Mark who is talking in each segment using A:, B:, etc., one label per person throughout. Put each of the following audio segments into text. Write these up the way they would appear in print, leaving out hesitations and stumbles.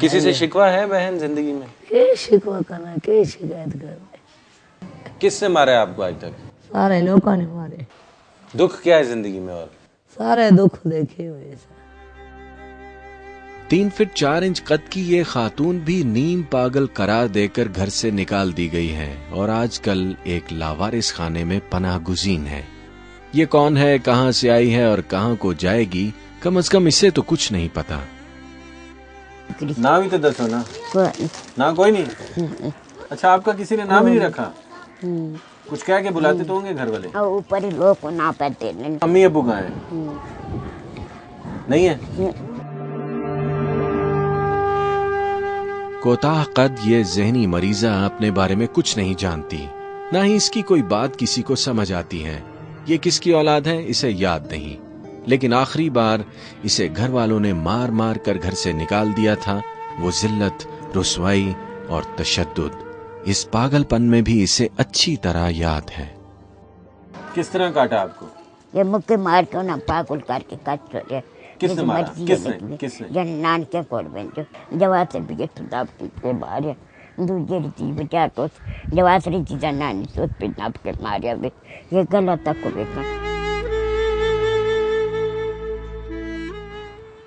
A: کسی سے شکوہ ہے بہن زندگی میں؟
B: کہ شکوہ کرنا کہ شکایت کرنا،
A: کس نے مارا ہے آپ کو آج تک؟
B: سارے لوگوں نے مارے،
A: دکھ کیا ہے زندگی میں؟ اور
B: سارے دکھ دیکھے ہوئے سر۔
C: 3 فٹ 4 انچ قد کی یہ خاتون بھی نیم پاگل قرار دے کر گھر سے نکال دی گئی ہے اور آج کل ایک لاوارث خانے میں پناہ گزین ہے۔ یہ کون ہے، کہاں سے آئی ہے اور کہاں کو جائے گی، کم از کم اسے تو کچھ نہیں پتا۔
A: نام ہی تو دسو نا۔ نام کوئی نہیں؟ اچھا، آپ کا کسی نے نام ہی نہیں رکھا؟ کچھ کہہ کے بلاتے تو ہوں گے گھر والے؟
D: اوپر ہی لوگ کو نہ پہتے نہیں۔
A: امی ابو کہاں ہیں؟ نہیں ہے؟
C: کوتاہ قد یہ ذہنی مریضہ اپنے بارے میں کچھ نہیں جانتی، نہ ہی اس کی کوئی بات کسی کو سمجھ آتی ہے۔ یہ کس کی اولاد ہے اسے یاد نہیں، لیکن آخری بار اسے گھر والوں نے مار مار کر گھر سے نکال دیا تھا۔ وہ ذلت، رسوائی اور تشدد اس پاگل پن میں بھی اسے اچھی طرح یاد ہے۔
A: کس طرح کاٹا آپ کو؟
D: یہ مکے مار کے نہ پاگل کر کے کٹ چھوڑے۔
A: کس نے مارا؟ کس نے؟
D: جنان کے کوڑ میں جو جواب سے بھی خطاب کے مارے، دوسری چیز بچا تو جواب سے چیز جنان سوت پہ ناپ کے مارے۔ یہ غلط تک کو دیکھا۔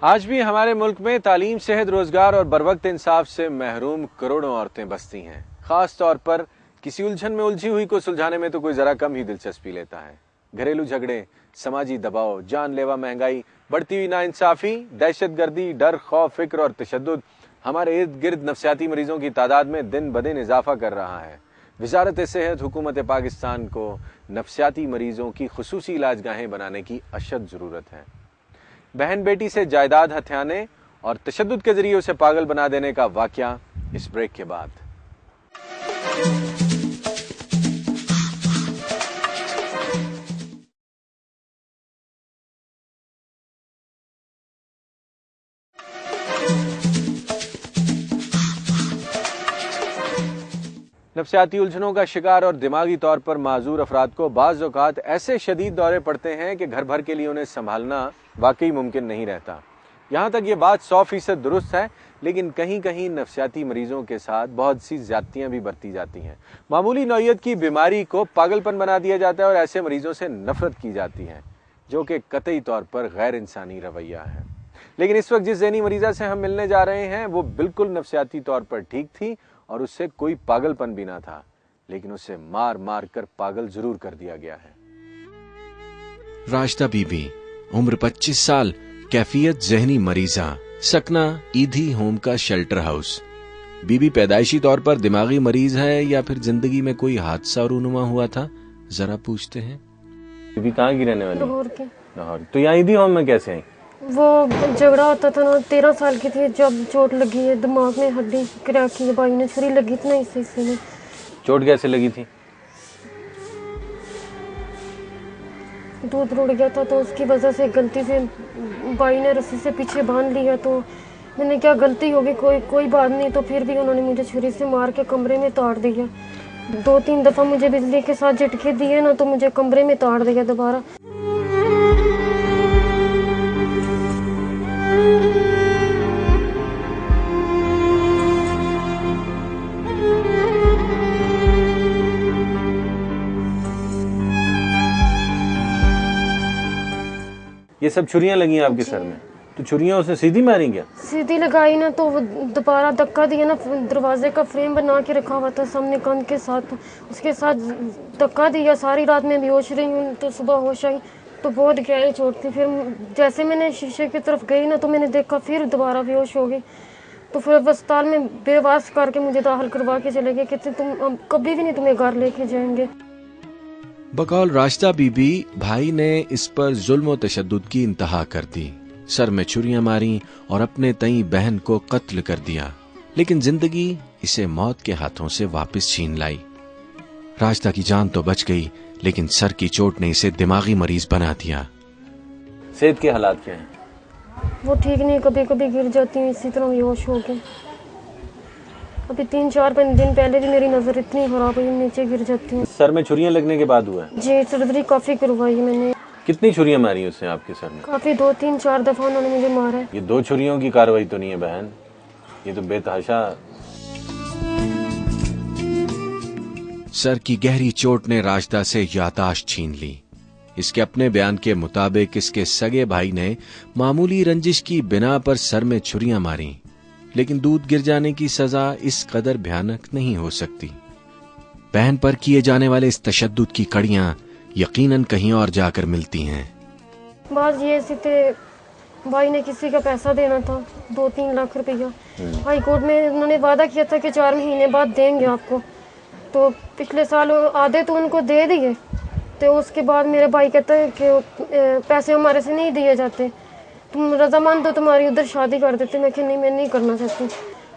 A: آج بھی ہمارے ملک میں تعلیم، صحت، روزگار اور بروقت انصاف سے محروم کروڑوں عورتیں بستی ہیں۔ خاص طور پر کسی الجھن میں الجھی ہوئی کو سلجھانے میں تو کوئی ذرا کم ہی دلچسپی لیتا ہے۔ گھریلو جھگڑے، سماجی دباؤ، جان لیوا مہنگائی، بڑھتی ہوئی ناانصافی، دہشت گردی، ڈر، خوف، فکر اور تشدد ہمارے ارد گرد نفسیاتی مریضوں کی تعداد میں دن بدن اضافہ کر رہا ہے۔ وزارت صحت حکومت پاکستان کو نفسیاتی مریضوں کی خصوصی علاج گاہیں بنانے کی اشد ضرورت ہے۔ بہن بیٹی سے جائیداد ہتھیانے اور تشدد کے ذریعے اسے پاگل بنا دینے کا واقعہ اس بریک کے بعد۔ نفسیاتی الجھنوں کا شکار اور دماغی طور پر معذور افراد کو بعض اوقات ایسے شدید دورے پڑتے ہیں کہ گھر بھر کے لیے انہیں سنبھالنا واقعی ممکن نہیں رہتا۔ یہاں تک یہ بات 100% درست ہے، لیکن کہیں کہیں نفسیاتی مریضوں کے ساتھ بہت سی زیادتیاں بھی برتی جاتی ہیں۔ معمولی نوعیت کی بیماری کو پاگل پن بنا دیا جاتا ہے اور ایسے مریضوں سے نفرت کی جاتی ہے، جو کہ قطعی طور پر غیر انسانی رویہ ہے۔ لیکن اس وقت جس ذہنی مریضہ سے ہم ملنے جا رہے ہیں وہ بالکل نفسیاتی طور پر ٹھیک تھی اور اس سے کوئی پاگل پن بھی نہ تھا، لیکن اسے مار مار کر پاگل ضرور کر دیا گیا ہے۔
C: راشدہ بی بی، عمر 25 سال، کیفیت ذہنی مریضہ، سکنا ایدھی ہوم کا شیلٹر ہاؤس۔ بی بی پیدائشی طور پر دماغی مریض ہے یا پھر زندگی میں کوئی حادثہ رونما ہوا تھا، ذرا پوچھتے ہیں۔
A: بی بی کہاں کی رہنے والی؟
E: لاہور کی۔
A: لاہور۔ تو یہاں ایدھی ہوم میں کیسے آئی؟
E: وہ جھگڑا ہوتا تھا نا، 13 سال کی تھی جب چوٹ لگی ہے دماغ میں، ہڈی کریک کی ہے، بھائی نے چھری لگی تھی نا اسی میں۔
A: چوٹ کیسے لگی تھی؟
E: دودھ رڑ گیا تھا تو اس کی وجہ سے غلطی سے بھائی نے رسی سے پیچھے باندھ لیا، تو میں نے کیا غلطی ہوگی، کوئی بات نہیں، تو پھر بھی انہوں نے مجھے چھری سے مار کے کمرے میں تاڑ دیا۔ 2-3 دفعہ مجھے بجلی کے ساتھ جھٹکے دیے نا تو مجھے کمرے میں تاڑ دیا دوبارہ۔
A: یہ سب چھریاں لگی ہیں آپ کے سر میں؟ تو چھریاں اسے سیدھی ماری کیا؟
E: سیدھی لگائی نا تو وہ دوبارہ دھکا دیا نا، دروازے کا فریم بنا کے رکھا ہوا تھا سامنے کان کے ساتھ، اس کے ساتھ دھکا دیا۔ ساری رات میں بیہوش رہی ہوں، تو صبح ہوش آئی تو بہت گہری چوٹ تھی۔ پھر جیسے میں نے شیشے کی طرف گئی نا تو میں نے دیکھا پھر دوبارہ بیہوش ہو گئی، تو پھر اسپتال میں بے واس کر کے مجھے داخل کروا کے چلے گئے، کہتے تم کبھی بھی نہیں تمہیں گھر لے کے جائیں گے۔
C: بقول راشدہ بی بی، بھائی نے اس پر ظلم و تشدد کی انتہا کر دی، سر میں چھریاں ماری اور اپنے تئیں بہن کو قتل کر دیا، لیکن زندگی اسے موت کے ہاتھوں سے واپس چھین لائی۔ راشدہ کی جان تو بچ گئی، لیکن سر کی چوٹ نے اسے دماغی مریض بنا دیا۔
A: صحت کے حالات کیا ہیں؟
E: وہ ٹھیک نہیں، کبھی کبھی گر جاتی ہوں اسی طرح بیہوش ہو کے۔ ابھی 3-4 دن پہلے بھی میری نظر اتنی خراب ہوئی، نیچے گر جاتی ہوں۔
A: سر میں چھریاں لگنے کے بعد ہوا ہے؟
E: جی، سرجری کافی کروائی میں نے۔
A: کتنی چھریاں ماری اس نے آپ کے سر میں؟
E: کافی 2-3-4 دفعہ انہوں نے مجھے مارا ہے۔
A: یہ 2 چھریوں کی کارروائی تو نہیں ہے بہن، یہ تو بے تحاشا.
C: سر کی گہری چوٹ نے راشدہ سے یادداشت چھین لی. اس کے اپنے بیان کے مطابق اس کے سگے بھائی نے معمولی رنجش کی بنا پر سر میں چھریاں ماری، لیکن دودھ گر جانے کی سزا اس قدر بھیانک نہیں ہو سکتی. بہن پر کیے جانے والے اس تشدد کی کڑیاں یقیناً کہیں اور جا کر ملتی ہیں.
E: بات یہ ایسی تھے، بھائی نے کسی کا پیسہ دینا تھا 2-3 لاکھ روپیہ. ہائی کورٹ میں انہوں نے وعدہ کیا تھا کہ 4 مہینے بعد دیں گے آپ کو. تو پچھلے سال آدھے تو ان کو دے دیے. تو اس کے بعد میرا بھائی کہتا ہے کہ پیسے ہمارے سے نہیں دیے جاتے، تم رضامند ہو تمہاری ادھر شادی کر دیتے. میں کہ نہیں، میں نہیں کرنا چاہتی.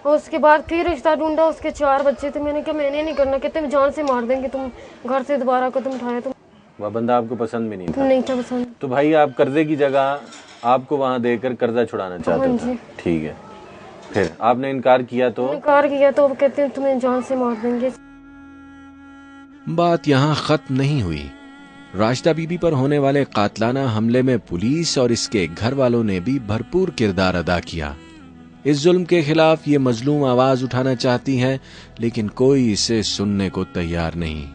E: اور اس کے بعد پھر رشتہ ڈھونڈا. اس کے 4 بچے تھے. میں نے کہا میں نے نہیں کرنا. کہتے ہیں جان سے مار دیں گے تم گھر سے دوبارہ قدم اٹھایا. تم
A: وہ بندہ آپ کو پسند بھی نہیں تھا؟
E: نہیں تھا پسند.
A: تو بھائی آپ قرضے کی جگہ آپ کو وہاں دے کر قرضہ چھڑانا چاہتے تھے. ٹھیک ہے، پھر آپ نے انکار کیا تو
E: وہ کہتے ہیں تمہیں جان سے مار دیں گے.
C: بات یہاں ختم نہیں ہوئی. راشدہ بی بی پر ہونے والے قاتلانہ حملے میں پولیس اور اس کے گھر والوں نے بھی بھرپور کردار ادا کیا. اس ظلم کے خلاف یہ مظلوم آواز اٹھانا چاہتی ہے، لیکن کوئی اسے سننے کو تیار نہیں.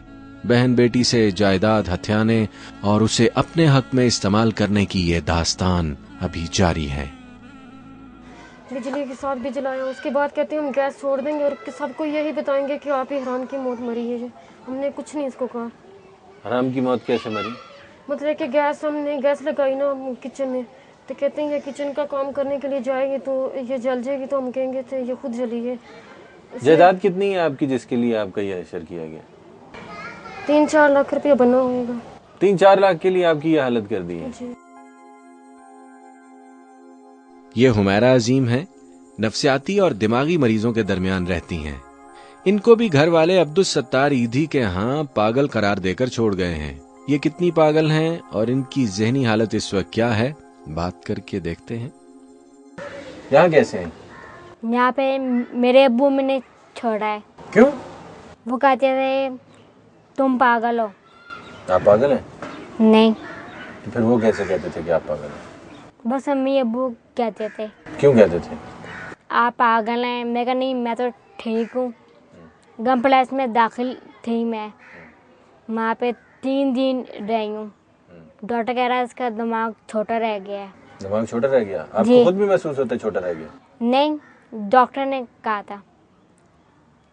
C: بہن بیٹی سے جائیداد ہتھیانے اور اسے اپنے حق میں استعمال کرنے کی یہ داستان ابھی جاری ہے.
E: بجلی کے ساتھ بھی جلایا. اس کے بعد کہتے ہیں ہم گیس چھوڑ دیں گے اور سب کو یہی بتائیں گے کہ آپ ہی حرام کی موت مری ہے. ہم نے کچھ نہیں اس کو کہا.
A: حرام کی موت کیسے مری؟
E: مطلب کہ گیس ہم نے گیس لگائی نا کچن میں، تو کہتے ہیں یہ کچن کا کام کرنے کے لیے جائے گی تو یہ جل جائے گی. تو ہم کہیں گے تو یہ خود جلی ہے.
A: جائیداد کتنی ہے آپ کی جس کے لیے آپ کا یہ اشر کیا گیا؟
E: 3-4 لاکھ روپیہ بنا ہوئے گا.
A: 3-4 لاکھ کے لیے آپ کی یہ حالت کر دی ہے؟
E: جی.
C: یہ حمیرہ عظیم ہے، نفسیاتی اور دماغی مریضوں کے درمیان رہتی ہیں. ان کو بھی گھر والے عبدالستار ایدھی کے ہاں پاگل قرار دے کر چھوڑ گئے ہیں. یہ کتنی پاگل ہیں اور ان کی ذہنی حالت اس وقت کیا ہے، بات کر کے دیکھتے ہیں.
A: یہاں کیسے ہیں؟
F: یہاں پہ میرے ابو میں نے چھوڑا ہے.
A: کیوں؟
F: وہ کہتے تھے تم پاگل ہو.
A: آپ پاگل ہیں؟
F: نہیں.
A: تو پھر وہ کیسے کہتے تھے کہ آپ پاگل ہیں؟
F: بس امی ابو کہتے تھے.
A: کیوں کہتے تھے؟
F: آپ پاگل ہیں. میں کہا نہیں، میں تو ٹھیک ہوں. گم پلیس میں داخل تھی میں، وہاں پہ 3 دن رہی ہوں. ڈاکٹر کہہ رہا ہے اس کا دماغ چھوٹا رہ گیا ہے.
A: دماغ چھوٹا رہ گیا؟ آپ کو خود بھی محسوس ہوتا ہے چھوٹا رہ گیا؟
F: نہیں، ڈاکٹر نے کہا تھا،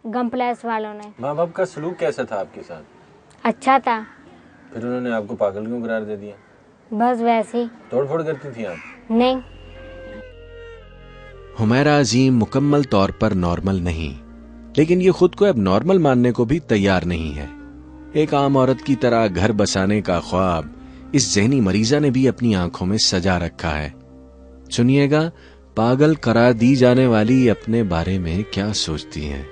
F: گم پلیس والوں نے.
A: ماں باپ کا سلوک کیسا تھا آپ کے ساتھ؟
F: اچھا تھا.
A: پھر انہوں نے آپ کو پاگل کیوں قرار دے دیا؟
F: بس ویسے ہی.
A: توڑ پھوڑ کرتی تھی آپ؟
F: نہیں.
C: حمیرہ عظیم مکمل طور پر نارمل نہیں، لیکن یہ خود کو اب نارمل ماننے کو بھی تیار نہیں ہے. ایک عام عورت کی طرح گھر بسانے کا خواب اس ذہنی مریضہ نے بھی اپنی آنکھوں میں سجا رکھا ہے. سنیے گا پاگل قرار دی جانے والی اپنے بارے میں کیا سوچتی ہیں.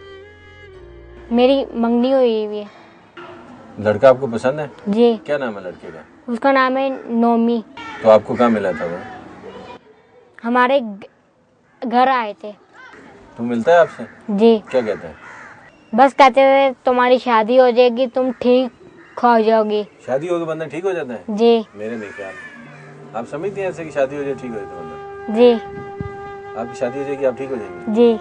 F: میری منگنی ہوئی ہوئی ہے.
A: لڑکا آپ کو پسند ہے؟
F: جی.
A: کیا نام ہے لڑکے کا؟
F: اس کا نام ہے نومی.
A: تو آپ کو کہاں ملا تھا وہ؟
F: ہمارے گھر آئے تھے.
A: تو ملتا ہے آپ سے؟
F: جی.
A: کیا کہتا ہے؟
F: بس کہتے تھے تمہاری شادی ہو جائے گی، تم ٹھیک ہو جاؤ گی.
A: شادی ہو کے بندہ ٹھیک ہو جاتا ہے؟
F: جی.
A: میرے نہیں خیال. آپ سمجھتے ہیں ایسے کہ شادی ہو جائے ٹھیک ہو جائے تو بندہ؟
F: جی.
A: آپ کی شادی ہو جائے گی آپ ٹھیک ہو جائیں گے؟
F: جی.